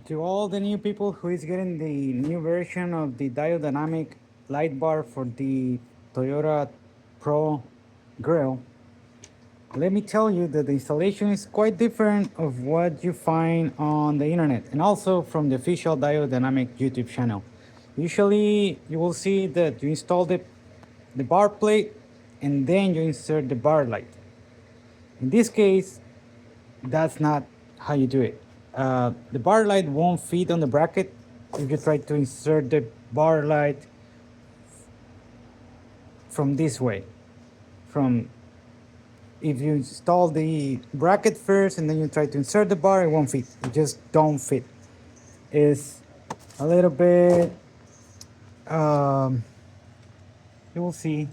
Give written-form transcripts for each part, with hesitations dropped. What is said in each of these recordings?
To all the new people who is getting the new version of the diodynamic light bar for the Toyota Pro grill, let me tell you that the installation is quite different of what you find on the internet and also from the official diodynamic YouTube channel. Usually you will see that you install the bar plate and then you insert the bar light. In this case, that's not how you do it. The bar light won't fit on the bracket if you try to insert the bar light from this way. From if you install the bracket first and then you try to insert the bar, it won't fit. It just don't fit. It's a little bit. Um, you will see.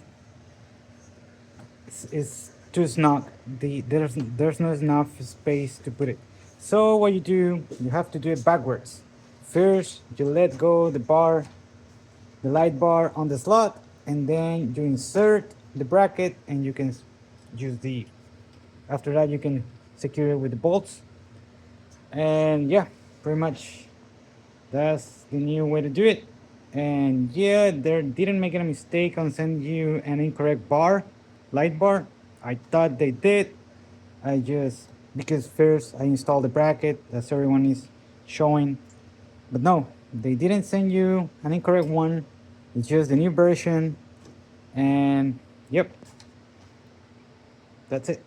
It's too snug. There's not enough space to put it. So what you do, you have to do it backwards. First, you let go the light bar on the slot, and then you insert the bracket, and you can use the. After that, you can secure it with the bolts, and yeah, pretty much that's the new way to do it. And yeah, they didn't make any mistake on sending you an incorrect light bar. I thought they did. I just, because first I installed the bracket as everyone is showing. But no, they didn't send you an incorrect one. It's just the new version. And yep, that's it.